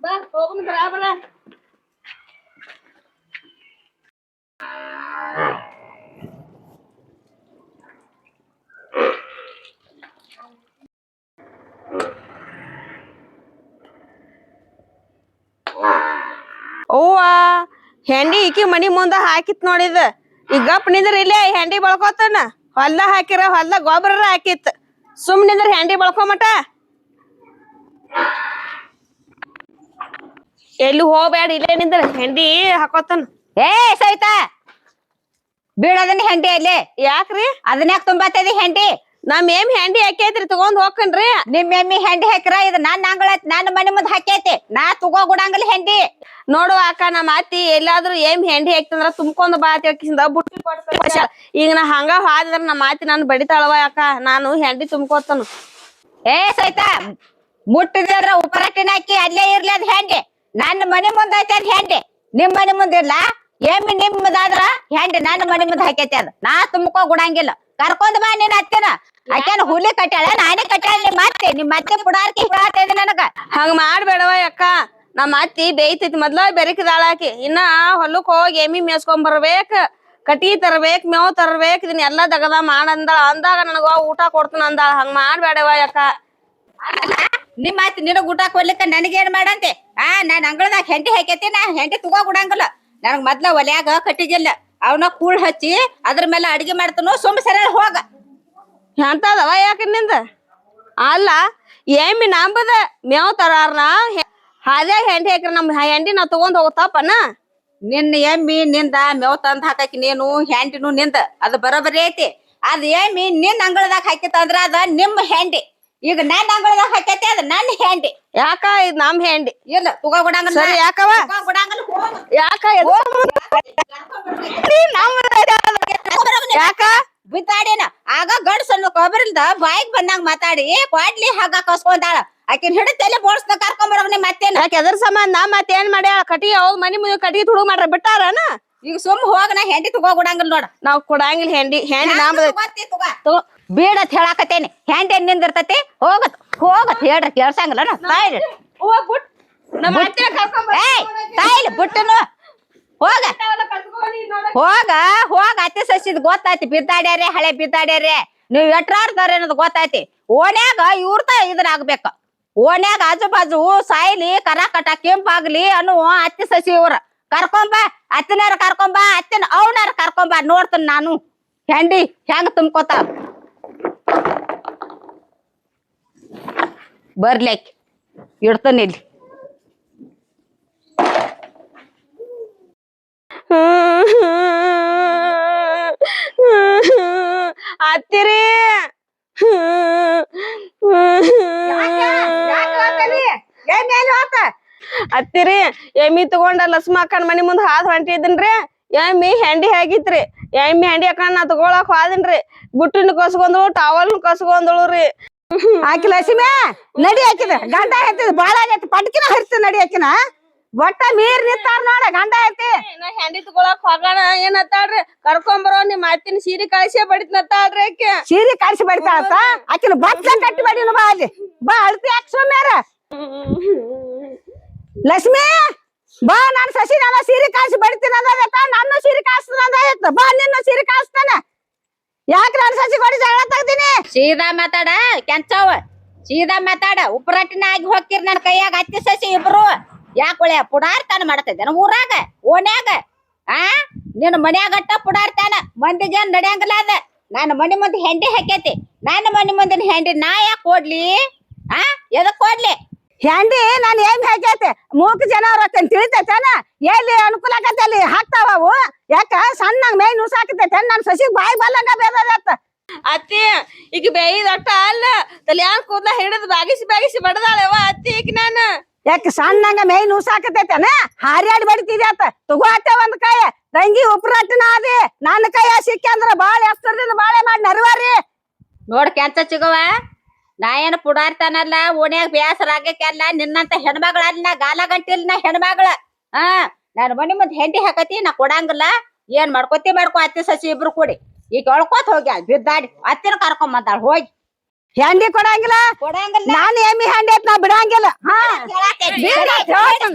ಬಾ ಹೋಗುನ್ ಬರಾಬರ. ಅವ್ವ ಹೆಂಡಿ ಈಕಿ ಮನಿ ಮುಂದ ಹಾಕಿತ್ ನೋಡಿದ ಈಗ ಗಪ್ ನಿಂದ್ರ ಇಲ್ಲೇ ಹೆಂಡಿ ಬಳ್ಕೋತಾನ ಹೊಲ್ದ ಹಾಕಿರ ಹೊಲ್ದ ಗೊಬ್ಬರ ಹಾಕಿತ್ ಸುಮ್ ನಿಂದ್ರ ಹೆಂಡಿ ಬಳ್ಕೊಂಮಟ ಎಲ್ಲಿ ಹೋಗ್ಬ್ಯಾಡ ಇಲ್ಲೇ ನಿಂದ್ರ ಹೆಂಡಿ ಹಾಕೋತಾನ. ಏ ಸವಿತಾ ಬೀಳೋದನ್ನ ಹೆಂಡಿ ಅಲ್ಲಿ ಯಾಕ್ರಿ ಅದನ್ಯಾಕ ತುಂಬಾತದಿ ಹೆಂಡಿ? ನಮ್ ಹೆಂಡಿ ಹಾಕೈತ್ರಿ ತಗೊಂಡ್ ಹೋಗ್ಕನ್ರಿ. ನಿಮ್ ಎಮ್ಮಿ ಹೆಂಡಿ ಹಾಕಿರ ಇದು ನನ್ನ ಅಂಗಳತ್ ನನ್ನ ಮನೆ ಮುಂದ್ ಹಾಕೈತಿ ನಾ ತಗೋ ಗುಡಂಗಲ್ ಹೆಂಡಿ. ನೋಡು ಅಕ್ಕ ನಮ್ಮ ಅತ್ತಿ ಎಲ್ಲಾದ್ರೂ ಹೆಂಡಿ ಹಾಕ್ತಂದ್ರ ತುಂಬ್ಕೊಂಡ್ ಬಾ ಅಂತ ಬುಟ್ಟಿ ಕೊಡ್ತಾಳ. ಈಗ ನಾ ಹಂಗ ಹಾದ್ರ ನಮ್ಮ ಅತ್ತಿ ನಾನು ಬಡಿತಾಳವ ಅಕ್ಕ ನಾನು ಹೆಂಡಿ ತುಂಬ್ಕೋತಾನು. ಏ ಸವಿತಾ ಮುಟ್ಟಿದ್ರ ಉಪರಾಟಿನ ಹಾಕಿ ಅಲ್ಲೇ ಇರ್ಲಿ ಅದ್ ಹೆಂಡಿ. ನನ್ನ ಮನೆ ಮುಂದ್ ಐತಿ ಅದ್ ಹೆಂಡಿ ನಿಮ್ ಮನೆ ಮುಂದ್ ಇರ್ಲ? ಎಮ್ಮಿ ನಿಮ್ಮದಾದ್ರ ಹೆಂಡಿ ನನ್ನ ಮನೆ ಮುಂದ್ ಹಾಕೈತಿ ಅದ ನಾ ತುಂಬ್ಕೋ ಗುಡಂಗಿಲ್ಲ. ಕರ್ಕೊಂಡ್ ಬಾ ನೀನ್ ಅತ್ತೆನ ಆಕೆನ ಹುಲಿ ಕಟ್ಟಾಳ ನಾನೇ ಕಟ್ಟಾಳ ನಿಮ್ಮ ಅತ್ತೆ ಪುಡಾರ್ಕಿ ಹೇಳತ್ತೈತಿ ನನಗ. ಹಂಗ ಮಾಡ್ಬೇಡವ ಅಕ್ಕ ನಮ್ಮ ಅತ್ತಿ ಬೇಯ್ತೈತಿ ಮೊದ್ಲ ಬೆರಕಿದಾಳ ಆಕಿ ಇನ್ನ ಹೊಲಕ್ ಹೋಗಿ ಎಮ್ಮಿ ಮೇಸ್ಕೊಂಡ್ ಬರ್ಬೇಕ ಕಟಿ ತರ್ಬೇಕ್ ಮೇವ್ ತರ್ಬೇಕ್ ಇದನ್ನ ಎಲ್ಲಾ ದಗದ ಮಾಡಂದಾಳ ಅಂದಾಗ ನನಗ ಊಟ ಕೊಡ್ತಾನ ಅಂದಾಳ. ಹಂಗ ಮಾಡ್ಬೇಡವ ಅಕ್ಕ. ನಿಮ್ಮ ಅತ್ತಿ ನಿನಗ್ ಊಟ ಕೊಡ್ಲಿಕ್ಕ ನನಗೇನ್ ಮಾಡಂತೆ? ನಾನ್ ಅಂಗಳದಾಗ ಹೆಂಡಿ ಹಾಕೈತಿ ನಾ ಹೆಂಡಿ ತಗೋ ಗುಡಂಗಿಲ್ಲ. ನನಗ್ ಮೊದ್ಲ ಒಲ್ಯಾಗ ಕಟ್ಟಿಗಿಲ್ಲ ಅವನ ಕೂಳ್ ಹಚ್ಚಿ ಅದ್ರ ಮೇಲೆ ಅಡಿಗೆ ಮಾಡ್ತಾನು ಸುಮ್ ಸರಳ ಹೋಗ. ಎಂತದವ ಯಾಕ ನಿಂದ ಅಲ್ಲ ಎಮ್ಮಿ ನಂಬದ ಮೇವ್ ತರಾರ್ನ ಹಾದ್ಯಾಗ ಹೆಂಡಿ ಹಾಕ್ರ ನಮ್ ಹೆಂಡಿ ನಾವ್ ತಗೊಂಡ್ ಹೋಗ್ತಾಪನ. ನಿನ್ನ ಎಮ್ಮಿ ನಿಂದ ಮೇವ್ ತಂದ್ ಹಾಕಿ ನೀನು ಹೆಂಡಿನು ನಿಂದ ಅದು ಬರೋಬರಿ ಐತಿ. ಅದ್ ಎಮ್ಮಿ ನಿನ್ ಅಂಗಳದಾಗ ಹಾಕಿತ್ತಂದ್ರ ಅದ ನಿಮ್ಮ ಹೆಂಡಿ. ಈಗ ನನ್ನ ಅಂಗಳದಾಗ ಹಾಕೈತಿ ಅದ ನನ್ನ ಹೆಂಡಿ. ಯಾಕ ಇದ್ ನಮ್ ಹೆಂಡಿ ಇಲ್ಲ ತಗೋ ಗುಡಂಗಲ್ ಸರಿ ಯಾಕವ ಯಾಕ ಯಾಕ ಬಿದ್ದಾಡೇನ ಆಗ ಗಂಡಸನ್ನು ಕೊಬ್ಬರಿಲ್ದ ಬಾಯಿಗೆ ಬಂದಂಗ ಮಾತಾಡಿ ಕ್ವಾಡ್ಲಿ ಹಾಗ ಕಸ್ಕೊಂಡಾಳ. ಆಕಿನ ಹಿಡಿದ ತಲೆ ಬೋಡ್ಸ್ದ ಕರ್ಕೊಂಬರ ನಿಮ್ ಮತ್ತೇನ ಯಾಕೆ ಎದ್ರ ಸಂಬಂಧ ಮತ್ ಏನ್ ಮಾಡ್ಯಾಳ ಕಟಿಗೆ ಹೋಗ್ ಮನಿ ಮುಂದೆ ಕಟಿಗೆ ತುಡುಗ್ ಮಾಡ್ರ ಬಿಟ್ಟಾರನ. ಈಗ ಸುಮ್ ಹೋಗ ನಾ ಹೆಂಡಿ ತಗೋ ಗುಡಂಗಿಲ್ಲ ನೋಡ. ನಾವ್ ಕೊಡಂಗಿಲ್ಲ ಹೆಂಡಿ ಬೀಡತ್ ಹೇಳಾಕತ್ತೇನಿ ಹೆಂಡಿ ನಿಂದಿರ್ತತಿ ಹೋಗತ್ ಹೋಗತ್ ಹೇಳ್ರಿ ಕೇಳ್ಸಂಗಿಲ್ಲ ತಾಯಿಲ್ ಬಿಟ್ಟನು ಹೋಗ ಹೋಗ ಹೋಗ ಅತ್ತೆ ಸಸಿದ್ ಗೊತ್ತಾಯ್ತಿ ಬಿದ್ದಾಡ್ಯಾರೆ ಹಳೆ ಬಿದ್ದಾಡ್ಯಾರೆ ನೀವ್ ಎಟ್ರಾಡ್ತಾರ ಅನ್ನೋದು ಗೊತ್ತಾಯ್ತಿ. ಓಣ್ಯಾಗ ಇವ್ರತ ಇದನ್ನ ಆಗ್ಬೇಕ ಓಣ್ಯಾಗ ಆಜು ಬಾಜು ಸಾಯ್ಲಿ ಕರ ಕಟ ಕೆಂಪಾಗ್ಲಿ ಅನ್ನುವ ಅತ್ತೆ ಸಸಿ ಇವ್ರ ಕರ್ಕೊಂಬ ಅತ್ತಿನಾರ ಕರ್ಕೊಂಬ ಅತ್ತಿನ ಅವನಾರ ಕರ್ಕೊಂಬ ನೋಡ್ತಾನ ನಾನು ಹೆಂಡಿ ಹೆಂಗ ತುಂಬ್ಕೋತ ಬರ್ಲಿಕ್ ಇಡ್ತಾನ ಇಲ್ಲಿ. ಅತ್ತಿರಿ ಅತ್ತಿರಿ ಎಮ್ಮಿ ತಗೊಂಡ ಲಸ್ಮಕ್ಕನ್ ಮನಿ ಮುಂದ್ ಹಾದ್ ಹೊಂಟಿದನ್ರಿ ಎಮ್ಮಿ ಹೆಂಡಿ ಹಾಕಿತ್ರಿ ಎಮ್ಮಿ ಹೆಂಡಿ ಹಾಕೊಂಡ್ ನಾ ತಗೊಳಕ್ ಹೋದನ್ರಿ ಬುಟ್ಟಿನ ಕಸ್ಕೊಂಡ್ಳು ಟವಲ್ ಕಸ್ಕೊಂಡ್ಳುರಿ. ಆಕಿ ಲಕ್ಷ್ಮಿ ನಡಿ ಹಾಕಿದ ಗಂಡ ಹಾಕಿದ ಬಾಳ ಆಗೈತಿ ಪಟ್ಕಿನ ಹರಿತ ನಡಿ ಹಾಕಿನ ಒಟ್ಟ ಮೀರ್ ನಿಂತಾರ ನೋಡ ಗಂಡ ಐತಿ. ನಾ ಹೆಂಡಿ ತಗೊಳಕ್ ಹೋಗೋಣ ಏನತ್ತಾಳ್ರಿ ಕರ್ಕೊಂಬರೋ ನಿಮ್ ಅತ್ತಿನ ಸೀರೆ ಕಳಿಸೇ ಬಡಿತ್ನತ್ತಾಳ್ರಿ ಆಕೆ. ಸೀರೆ ಕಾಡ್ಸಿ ಬಡಿತಾಳತ್ತ ಆಕಿನ ಬಟ್ಲ ಕಟ್ಟಿ ಬಡಿನ ಬಾ ಅಲ್ಲಿ ಬಾ ಅಳ್ತಿ ಯಾಕೆ ಸೋಮ್ಯಾರ ಲಕ್ಷ್ಮಿ ಬಾ ನಾನ್ ಸಸಿ ನನ್ನ ಸೀರೆ ಕಾಡ್ಸಿ ಬಡಿತೀನಿ ಅಂದತ್ತ ನನ್ನ ಸೀರೆ ಕಾಡ್ಸ್ತಾನ ಅಂದ ಬಾ ನಿನ್ನ ಸೀರೆ ಕಾಡ್ಸ್ತಾನ ಯಾಕೆ ನಾನು ಸಸಿ ಕೊಡಿ ಜಗಳ ತೆಗ್ದೀನಿ. ಸೀದಾ ಮಾತಾಡ ಕೆಂಚವ ಸೀದಾ ಮಾತಾಡ ಉಪರಾಟಿನ ಆಗಿ ಹೋಗ್ತಿರ್ ನನ್ ಕೈಯಾಗ ಅತ್ತಿ ಸಸಿ ಇಬ್ರು ಯಾಕೊಳೆ ಪುಡಾರ್ತಾನ ಮಾಡ್ತಿದ್ದೆ ಊರಾಗ ಓಣ್ಯಾಗ ನಿನ್ನ ಮನ್ಯಾಗಟ್ಟ ಪುಡಾರ್ತಾನ ಮಂದಿಗೆ ನಡ್ಯಂಗಿಲ್ಲ ಅದ. ನಾನು ಮನಿ ಮುಂದೆ ಹೆಂಡಿ ಹಾಕೈತಿ ನನ್ನ ಮನಿ ಮುಂದಿನ ಹೆಂಡಿ ನಾ ಯಾಕೆ ಕೊಡ್ಲಿ ಎದಕ್ ಕೊಡ್ಲಿ ಹೆಂಡಿ ನಾನು ಏನ್ ಹಾಕೈತೆ ಮೂಕ್ ಜನ ಅವ್ರ ತಿಳಿತೈತಾನ ಎಲ್ಲಿ ಅನುಕೂಲ ಆಗತ್ತೆ ಅಲ್ಲಿ ಹಾಕ್ತಾವ ಅವು ಯಾಕ ಸಣ್ಣ ಮೈ ನುಸಾಕತೈತೆ ನನ್ ಸಸಿಗ್ ಬಾಯಿ ಬಲ್ಲಂಗ ಬೇದತ್ತ. ಅತ್ತಿ ಈಗ ಬೇಯ್ದಟ್ಟ ಅಲ್ಲ ತಲ್ಯಾನ್ ಕೂದ್ಲ ಹಿಡಿದ್ ಬಾಗಿಸಿ ಬಡದಾಳೆವ ಅತ್ತಿ ಈಗ ನಾನು ಯಾಕ ಸಣ್ಣಂಗ ಮೈ ನುಸಾಕತೈತೇನ ಹಾರ್ಯಾಡಿ ಬಡಿತಿದ್ಯಾತ ತಗೋ ಅತ್ತೆ ಒಂದ್ ಕೈ ತಂಗಿ ಉಪ್ರಾಟಿನ ಅದಿ ನನ್ನ ಕೈಯ ಸಿಕ್ಕಂದ್ರ ಬಾಳ ಎಷ್ಟರದಿಂದ ಬಾಳೆ ಮಾಡಿ ನರ್ವಾರಿ ನೋಡ್ ಕೆಂಚ ಚಿಗವ ನಾ ಏನ್ ಪುಡಾರ್ತಾನಲ್ಲ ಓಣ್ಯಾಗ ಬ್ಯಾಸರ ಆಗಕ್ಕೆಲ್ಲ ನಿನ್ನಂತ ಹೆಣ್ಮಗಳ ಅಲ್ಲಿ ನಾ ಗಾಲ ಗಂಟಿಲ್ ನಾ ಹೆಣ್ಮಗಳ ನಾನು ಮನಿ ಮುಂದ್ ಹೆಂಡಿ ಹಾಕತಿ ನಾ ಕೊಡಂಗಿಲ್ಲ ಏನ್ ಮಾಡ್ಕೊತಿ ಮಾಡ್ಕೊ ಅತ್ತಿ ಸಸಿ ಇಬ್ರು ಕೂಡಿ ಈಗ ಒಳ್ಕೋತ್ ಹೋಗ್ಯಾಳ ಬಿದ್ದಾಡಿ ಅತ್ತಿನ ಕರ್ಕೊಂಡ್ ಬಂದಾಳ ಹೋಗಿ ಹೆಂಡಿ ಕೊಡಂಗಿಲ್ಲ ಕೊಡಂಗಿಲ್ಲ. ನಾನು ಎಮ್ಮಿ ಹೆಂಡಿ ಐತ್ ನಾ ಬಿಡಂಗಿಲ್ಲ ಹಾ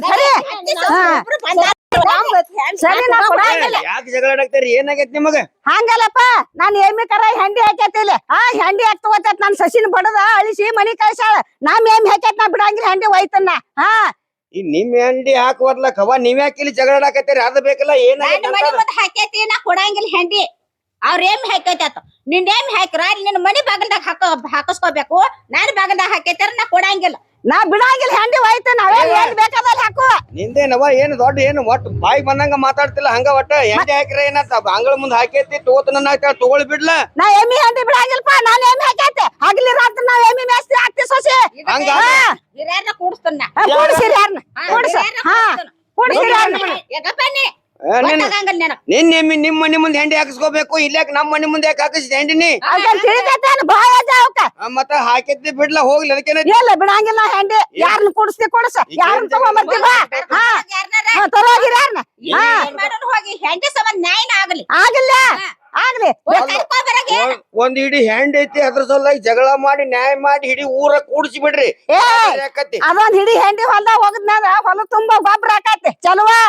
ಸರಿ ಸರಿ ನಾ ಕೊಡಂಗಿಲ್ಲ ಯಾಕೆ ಜಗಳ ಆಡಾಕ್ತಾರಿ ಏನಾಗೈತಿ ನಿಮಗ ಹಂಗಲ್ಲಪ್ಪ ನಾನ್ ಎಮ್ಮಿ ಕರ ಹೆಂಡಿ ಹಾಕೈತಿಲ್ಲ ಆ ಹೆಂಡಿ ಹಾಕ್ ತಗೋತೈತ್ ನನ್ ಸಸಿನ ಬಡದ ಅಳಿಸಿ ಮನಿ ಕಳ್ಸಾಳ ನಮ್ ಎಮ್ಮಿ ಹಾಕೈತ್ ನಾ ಬಿಡಂಗಿಲ್ಲ ಹೆಂಡಿ ಒಯ್ತನ್ನ ಹಾ ಈ ನಿಮ್ ಹೆಂಡಿ ಹಾಕುವರ್ಲಕ್ ಅವ ನೀವ್ ಯಾಕೆ ಇಲ್ಲಿ ಜಗಳ ಆಡಾಕತ್ತೀರಿ ಅದ ಬೇಕಲ್ಲ ನನ್ನ ಮನಿ ಮುಂದೆ ಹಾಕೈತಿ ನಾ ಕೊಡಂಗಿಲ್ಲ ಹೆಂಡಿ ಅವ್ರ ಏಮ್ ಹಾಕೈತ ನಿನ್ ಏಮ್ ಹಾಕ್ರ ನಿನ್ ಮನಿ ಬಾಗಲ್ದಾಗ ಹಾಕಸ್ಕೋಬೇಕು ನಾನು ಬಾಗಲ್ದಾಗ ಹಾಕೈತಾರ ನಾ ಕೊಡಂಗಿಲ್ಲ ನಾ ಬಿಡಂಗಿಲ್ಲ ಹೆಂಡಿ ಒಯ್ತನ್ನ ಅವೇನ್ ಏನ್ ಬೇಕಾದಲ್ಲಿ ಹಾಕು ನಿಂದೇನವ ಏನು ದೊಡ್ಡ ಏನು ಒಟ್ಟು ಬಾಯಿ ಬಂದಂಗ ಮಾತಾಡ್ತಿಲ್ಲ ಹಂಗ ಒಟ್ಟ ಹೆಂಡಿ ಹಾಕಿರ ಏನಂತ ಅಂಗಳ ಮುಂದ್ ಹಾಕೈತಿ ತಗೋತನ ತಗೊಳ್ ಬಿಡ್ಲ ನಾ ಎಮ್ಮಿ ಹೆಂಡಿ ಬಿಡಂಗಿಲ್ಲಪ್ಪ ನಾನ್ ಎಮ್ಮಿ ಹಾಕೈತೆ ಹಗಲಿ ರಾತ್ರಿ ನಾವ್ ಎಮ್ಮಿ ಮೇಸ್ತಿ ಹಾಕ್ತಿ ಸೊಸಿ ಹಂಗ ಹಿರಿಯರ್ನ ಕೂಡಿಸ್ತನ್ನ ಕೂಡ್ಸಿರಿ ಯಾರನ್ನ ಕೂಡ್ಸ ಹಾ ಕೂಡ್ಸಿರಿ ಯಾರನ್ನ ನಿನ್ ಎಮ್ಮಿ ನಿಮ್ ಮನಿ ಮುಂದೆ ಹೆಂಡಿ ಹಾಕಿಸ್ಕೋಬೇಕು ಇಲ್ಲಾಕ ನಮ್ ಮನಿ ಮುಂದೆ ಯಾಕೆ ಹಾಕಿಸಿದ ಹೆಂಡಿನಿ ಅದನ್ನ ತಿಳಿತೈತೇನು ಬಾಯ ಜಾವಕ ಮತ್ತ ಹಾಕಿದ್ದಿ ಬಿಡ್ಲ ಹೋಗ್ಲಿ ಅದಕ್ಕೇನ ಇಲ್ಲ ಬಿಡಂಗಿಲ್ಲ ಹೆಂಡಿ ಯಾರನ್ನ ಕೂಡಿಸ್ತಿ ಕೂಡ್ಸ ಯಾರನ್ನ ತಗೊಂಬರ್ತಿ ಬಾ ಹಾ ತರೋಗಿರಿ ಯಾರನ್ನ ಹೋಗಿ ಹೆಂಡಿ ಸಂಬಂಧ ನ್ಯಾಯನ ಆಗಲಿ ಆಗಿಲ್ಲ ಆಗ್ಲಿ ಒಂದ್ ಇಡೀ ಹೆಂಡ್ ಐತಿ ಅದ್ರ ಸಲುವಾಗಿ ಜಗಳ ಮಾಡಿ ನ್ಯಾಯ ಮಾಡಿ ಇಡೀ ಊರ ಕೂಡಿಸಿ ಬಿಡ್ರಿ ಏ ಅದೊಂದ್ ಹಿಡಿ ಹೆಂಡಿ ಹೊಲ್ದಾಗ ಹೋಗದ್ನಾಗ ಹೊಲ ತುಂಬಾ ಗೊಬ್ಬರ ಹಾಕತಿ ಚಲುವಾ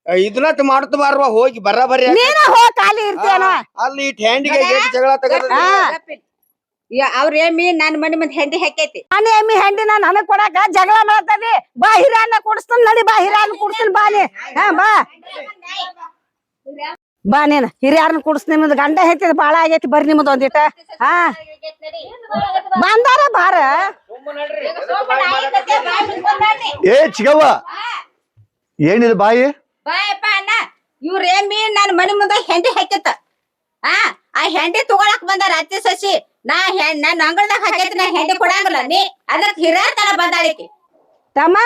ಇದನ್ನ ಮಾಡ್ತ ಬಾರ್ವಾ ಹೋಗಿ ಬರಾಬರಿ ನೀನ ಹೋಗ್ ಖಾಲಿ ಇರ್ತೇನ ಅಲ್ಲಿ ಇಟ್ ಹೆಂಡಿಗೆ ಜಗಳ ತಗದ ಅವ್ರ ಏಮಿ ನನ್ ಮನಿ ಮುಂದೆ ಹೆಂಡಿ ಹಾಕೈತಿ ನಾನು ಎಮ್ಮಿ ಹೆಂಡಿನ ನನಗ್ ಕೊಡಾಕ ಜಗಳ ಮಾಡತದಿ ಬಾ ಹಿರಿಯನ್ನ ಕುಡಿಸ್ತಾನ ನಡಿ ಬಾ ಹಿರಿಯನ್ನ ಕುಡಿಸ್ತೀನಿ ಬಾ ನೀ ಹಾ ಬಾ ಬಾ ನೀನ್ ಹಿರಿಯರ್ನ ಕುಡಿಸ್ ನಿಮ್ದು ಗಂಡ ಹೆಚ್ಚಿದ ಬಾಳ ಆಗೈತಿ ಬರ್ರಿ ನಿಮ್ದು ಒಂದಿಟ ಹಾ ಬಂದಾರ ಬಾರ ಏ ಚಿಗವ್ವ ಏನಿದೆ ಬಾಯಿ ಬಾಯಪ್ಪ ಅಣ್ಣ ಇವ್ರ ಏಮಿ ನನ್ ಮನಿ ಮುಂದೆ ಹೆಂಡಿ ಹಾಕೈತ ಆ ಹೆಂಡಿ ತಗೊಳಕ್ ಬಂದಾರ ಅತ್ತಿ ಸಸಿ ನನ್ ಅಂಗಳದಾಗ ಹಾಕೈತಿ ನಾ ಹೆಂಡಿ ಕೊಡಂಗಿಲ್ಲ ನೀ ಅದಕ್ ಹಿರಿಯತನ ಬಂದಾಳಿಕಿ ತಮ್ಮ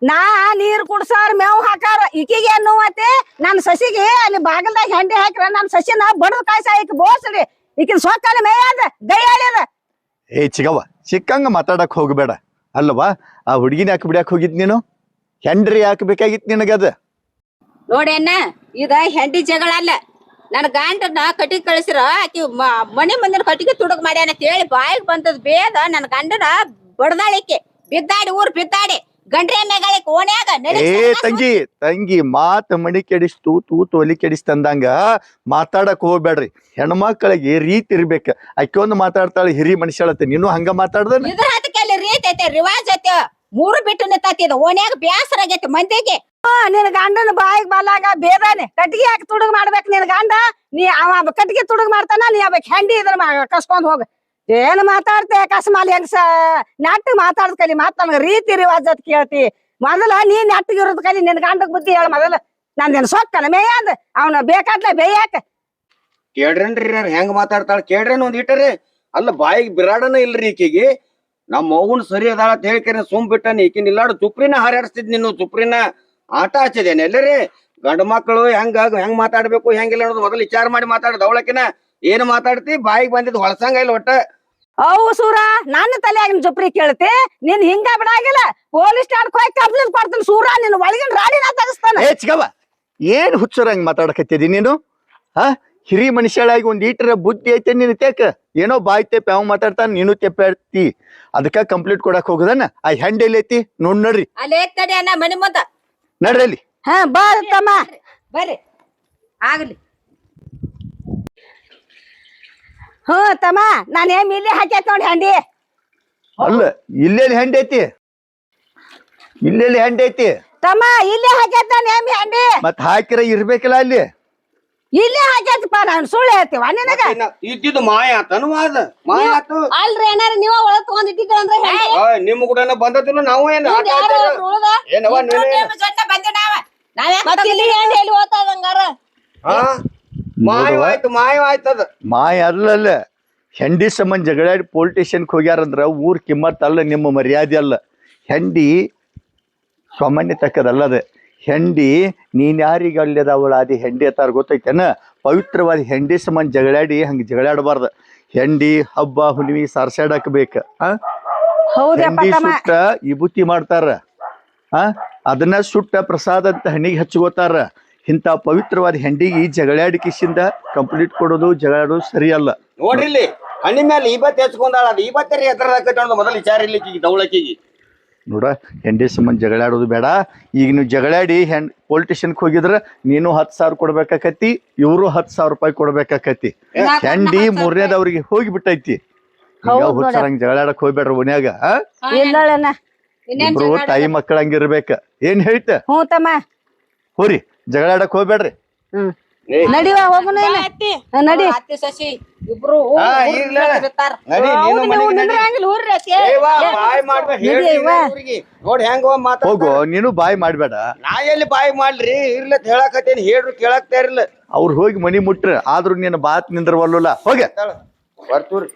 ನಾ ನೀರ್ ಕುಡ್ಸಾರ ಮೇವ್ ಹಾಕಾರ ಈಕಿಗೆ ಏನ್ ನೋವತ್ತೆ ನನ್ ಸಸಿಗೆ ಅಲ್ಲಿ ಬಾಗಲ್ದಾಗ ಹೆಂಡಿ ಹಾಕ್ರ ನನ್ ಸಸಿನ ಬಡದ್ ಕಾಯ್ಸ ಈಕಿ ಬೋಸ್ರಿ ಈಕಿನ ಸೊಕ್ಕಲ್ಲಿ ಮೇಯದ ದಯ್ಯಾಳ್ಯದ ಏ ಚಿಗವ್ವ ಚಿಕ್ಕಂಗ ಮಾತಾಡಕ್ ಹೋಗ್ಬೇಡ ಅಲ್ವಾ ಆ ಹುಡುಗಿನ ಯಾಕೆ ಬಿಡಕ್ ಹೋಗಿದ್ ನೀನು ಹೆಂಡ್ರಿ ಯಾಕೆ ಬೇಕಾಗಿತ್ ನಿನಗದ ನೋಡಿ ಅಣ್ಣ ಇದ ಹೆಂಡಿ ಜಗಳ ಅಲ್ಲ ನನ್ ಗಂಡನ ಕಟ್ಟಿಗೆ ಕಳಿಸಿರ ಆಕಿ ಮನೆ ಮುಂದಿನ ಕಟ್ಟಿಗೆ ತುಡುಗ್ ಮಾಡ್ಯಾನ ಅಂತ ಹೇಳಿ ಬಾಯಿಗೆ ಬಂದದ್ ಬೇದ ನನ್ ಗಂಡನ ಬಡದಾಳಿಕೆ ಬಿದ್ದಾಡಿ ಊರ್ ಬಿದ್ದಾಡಿ ಗಂಡ್ರೆ ಮೇಗಾಳಿಕ್ ಓಣ್ಯಾಗ ಏ ತಂಗಿ ಮಾತ್ ಮಣಿ ಕೆಡಿಸ್ತು ತೂತು ಒಲಿ ಕೆಡಿಸ್ತಂದಂಗ ಮಾತಾಡಕ್ ಹೋಗ್ಬೇಡ್ರಿ ಹೆಣ್ಮಕ್ಳಿಗೆ ರೀತಿ ಇರ್ಬೇಕ ಅಕ್ಕಿ ಒಂದು ಮಾತಾಡ್ತಾಳೆ ಹಿರಿ ಮನುಷ್ಯಳತ್ತೆ ನೀನು ಹಂಗ ಮಾತಾಡ್ದ ಇದ್ರ ಹತ್ತಕ್ಕೆ ರೀತಿ ಐತೆ ರಿವಾಜ್ ಐತೆ ಮೂರು ಬಿಟ್ಟು ನಿಂತೈತಿ ಇದು ಓಣ್ಯಾಗ ಬ್ಯಾಸರ ಆಗೈತಿ ಮಂದಿಗೆ ನಿನ್ ಗಂಡನ ಬಾಯಿಗೆ ಬಲ್ಲಾಗ ಬೇದಾನೆ ಕಟ್ಟಿಗೆ ಹಾಕಿ ತುಡುಗ್ ಮಾಡ್ಬೇಕು ನಿನ್ ಗಂಡ ನೀ ಅವ ಕಟ್ಟಿಗೆ ತುಡುಗ್ ಮಾಡ್ತಾನ ನೀ ಅವ ಹೆಂಡಿ ಇದ್ರ ಕಸ್ಕೊಂಡ್ ಹೋಗ ಏನ್ ಮಾತಾಡ್ತೆ ಅಕಸ್ಮಾಲ್ ಹೆಂಗ್ಸ ನೆಟ್ಟಿಗೆ ಮಾತಾಡ್ದ ಕಲಿ ಮಾತ್ ನನ್ಗ ರೀತಿ ರಿವಾಜ್ ಅಂತ ಕೇಳ್ತಿ ಮೊದಲ ನೀ ನೆಟ್ಟಿಗೆ ಇರೋದ್ ಕಲಿ ನಿನ್ ಗಂಡಗ್ ಬುದ್ಧಿ ಹೇಳ ಮೊದಲ ನಂದೇನ್ ಸೊಕ್ಕನ ಮೇಯಂದ್ ಅವ್ನ ಬೇಕಾದ್ಲೆ ಬೇಯಾಕ ಕೇಳ್ರೇನ್ರಿ ಹೆಂಗ್ ಮಾತಾಡ್ತಾಳ ಕೇಳ್ರೇನ್ ಒಂದ್ ಇಟ್ಟರಿ ಅಲ್ಲ ಬಾಯಿಗೆ ಬಿರಾಡನ ಇಲ್ರಿ ಈಕಿಗೆ ನಮ್ಮ ಅವ್ವನ್ ಸರಿ ಅದಾಳ ಅಂತ ಹೇಳ್ಕೇನೆ ಸುಮ್ ಬಿಟ್ಟನಿ ಈಕಿನ ಇಲ್ಲಾಡು ತುಪ್ರಿನ ಹಾರಾಡಿಸ್ತಿದ್ ನೀನು ತುಪ್ರಿನ ಆಟ ಹಚ್ಚಿದೇನೆ ಎಲ್ಲರಿ ಗಂಡ ಮಕ್ಕಳು ಹೆಂಗ್ ಮಾತಾಡ್ಬೇಕು ಹೆಂಗಿಲ್ಲ ಅನ್ನೋದು ಮೊದಲು ವಿಚಾರ ಮಾಡಿ ಮಾತಾಡೋದು ಅವಳಕಿನ ಏನ್ ಮಾತಾಡ್ತಿ ಬಾಯಿಗೆ ಬಂದಿದ್ ಹೊಳಸಂಗ ಇಲ್ಲ ಒಟ್ಟ ಅವು ಸೂರ ನನ್ನ ತಲೆಯಾಗಿನ ಜೊಪ್ರಿ ಕೇಳ್ತಿ ನೀನ್ ಹಿಂಗ ಬಿಡಾಗಿಲ್ಲ ಪೊಲೀಸ್ ಸ್ಟಾಂಡ್ ಹೋಗಿ ಕಂಪ್ಲೇಂಟ್ ಕೊಡ್ತೀನಿ ಸೂರ ನಿನ್ ಒಳಗಿನ ರಾಡಿನ ತೆಗಿಸ್ತಾನ ಏ ಚಿಗವ್ವ ಏನ್ ಹುಚ್ಚರಂಗ್ ಮಾತಾಡಕತ್ತಿದಿ ನೀನು ಹಿರಿ ಮನುಷ್ಯಳಾಗಿ ಒಂದ್ ಈಟರ ಬುದ್ಧಿ ಐತೆ ನೀನು ತೇಕ ಏನೋ ಬಾಯ್ ತೆಪ್ಪ ಅವ್ ಮಾತಾಡ್ತಾನ ನೀನು ತೆಪ್ಪಾಡ್ತಿ ಅದಕ್ಕ ಕಂಪ್ಲೀಟ್ ಕೊಡಕ್ ಹೋಗುದನ ಆ ಹೆಂಡ್ ಎಲ್ಲಿ ಐತಿ ನೋಡ್ರಿ ಅಲ್ಲಿ ತಡಿ ಅಣ್ಣ ಮನಿ ಮುಂದ ನಡ್ರಿ ಅಲ್ಲಿ ಹಾ ಬಾ ತಮ್ಮ ಬರ್ರಿ ಆಗ್ಲಿ ತಮ್ಮ ನಾನ್ ಏನ್ ಇಲ್ಲಿ ಹಾಕೈತ್ ನೋಡಿ ಹಂಡಿ ಅಲ್ಲ ಇಲ್ಲೆಲ್ಲಿ ಹೆಂಡ್ ಐತಿ ಇಲ್ಲೆಲ್ಲಿ ಹೆಂಡ್ ಐತಿ ತಮ್ಮ ಇಲ್ಲೇ ಹಾಕೈತ್ ನಾನು ಏಮಿ ಹಂಡಿ ಮತ್ ಹಾಕಿರ ಇರ್ಬೇಕಲ್ಲ ಅಲ್ಲಿ ಇಲ್ಲೇ ಹಾಕೈತಪ್ಪ ನಾನ್ ಸುಳ್ಳು ಹೇಳ್ತೀವ ನಿನಗ ಇದ್ದಿದ್ದು ಮಾಯ ಆತನುವಾದ ಮಾಯ ಆತು ಅಲ್ರಿ ಏನಾರ ನೀವ ಒಳಗ್ ತಗೊಂಡಿಟ್ಟಿದ್ರ ನಿಮ್ ಕೂಡ ಬಂದತಿಲ್ಲ ನಾವು ಏನ್ ಏನವ ಜೊತೆ ಬಂದಿ ನಾವ ಎಲ್ಲಿ ಹೋಗ್ತದ ಹಂಗಾರ ಮಾಯವಾಯ್ತದ ಮಾಯ ಅಲ್ಲಲ್ಲ ಹೆಂಡಿ ಸಂಬಂಧ ಜಗಳಾಡಿ ಪೊಲೀಸ್ ಸ್ಟೇಷನ್ಗೆ ಹೋಗ್ಯಾರಂದ್ರ ಊರ್ ಕಿಮ್ಮತ್ ಅಲ್ಲ ನಿಮ್ಮ ಮರ್ಯಾದೆ ಅಲ್ಲ ಹೆಂಡಿ ಸಾಮಾನ್ಯ ತಕ್ಕದಲ್ಲದ ಹೆಂಡಿ ನೀನ್ ಯಾರಿಗೆ ಅಲ್ಲದವಳ ಅದಿ ಹೆಂಡಿ ಅತ್ತಾರ ಗೊತ್ತೈತೇನ ಪವಿತ್ರವಾದ ಹೆಂಡಿ ಸಂಬಂಧ ಜಗಳಾಡಿ ಹಂಗ ಜಗಳಾಡಬಾರ್ದ ಹೆಂಡಿ ಹಬ್ಬ ಹುಣ್ಣಿಮೆ ಸಾರ್ಸಾಡಕ್ಬೇಕ ಹೆಂಡಿ ಸುಟ್ಟ ವಿಭೂತಿ ಮಾಡ್ತಾರ ಅದನ್ನ ಸುಟ್ಟ ಪ್ರಸಾದ ಅಂತ ಹಣ್ಣಿಗೆ ಹಚ್ಕೋತಾರ ಇಂಥ ಪವಿತ್ರವಾದ ಹೆಂಡಿಗೆ ಜಗಳಾಡಿ ಕಿಸಿಂದ ಕಂಪ್ಲೀಟ್ ಕೊಡೋದು ಜಗಳಾಡೋದು ಸರಿಯಲ್ಲ ನೋಡ್ರಿ ಇಲ್ಲಿ ಹಣ್ಣಿ ಮೇಲೆ ಈಬತ್ತಿ ಹಚ್ಕೊಂಡಾಳ ಅದು ಈಬತ್ತರಿ ಎದ್ರ ಮೊದಲು ವಿಚಾರ ಇರ್ಲಿಕ್ಕೆ ದೌಳಕಿಗೆ ನೋಡ ಹೆಂಡಿ ಸಂಬಂಧ ಜಗಳಾಡೋದು ಬೇಡ. ಈಗ ನೀವು ಜಗಳಾಡಿ ಪೊಲಿಟಿಷನ್ಗೆ ಹೋಗಿದ್ರ ನೀನು 10,000 ಕೊಡ್ಬೇಕಾಕತಿ, ಇವರು 10,000 ರೂಪಾಯಿ ಕೊಡ್ಬೇಕಾಕತಿ. ಹೆಂಡಿ ಮೂರನೇದವ್ರಿಗೆ ಹೋಗಿ ಬಿಟ್ಟೈತಿ. ಹುಚ್ಚರಂಗ್ ಜಗಳಾಡಕ್ ಹೋಗ್ಬೇಡ್ರಿ ಓನ್ಯಾಗ. ಇಲ್ಲಣ್ಣ ಇಬ್ರು ತಾಯಿ ಮಕ್ಕಳ ಹಂಗಿರ್ಬೇಕ. ಏನ್ ಹೇಳ್ತ? ಹ್ಞೂ ತಮ್ಮ. ಹೋರಿ ಜಗಳಾಡಕ್ ಹೋಗ್ಬೇಡ್ರಿ. ಹ್ಮ್ ನಡಿವಾ ಹೋಗುನ ನಡಿ. ಅತ್ತಿ ಸಸಿ ಇಬ್ರು ನೋಡಿ ಹೆಂಗ ಹೋಗು, ನೀನು ಬಾಯ್ ಮಾಡ್ಬೇಡ. ನಾ ಎಲ್ಲಿ ಬಾಯಿ ಮಾಡ್ರಿ ಇರ್ಲತ್ ಹೇಳಕತ್ತೇನಿ, ಹೇಳ್ರು ಕೇಳಕ್ತಾ ಇರ್ಲ. ಅವ್ರು ಹೋಗಿ ಮನಿ ಮುಟ್ರ ಆದ್ರೂ ನೀನು ಬಾತ್ ನಿಂದ್ರವಲ್ಲ. ಹೋಗ ಬರ್ತೂರಿ.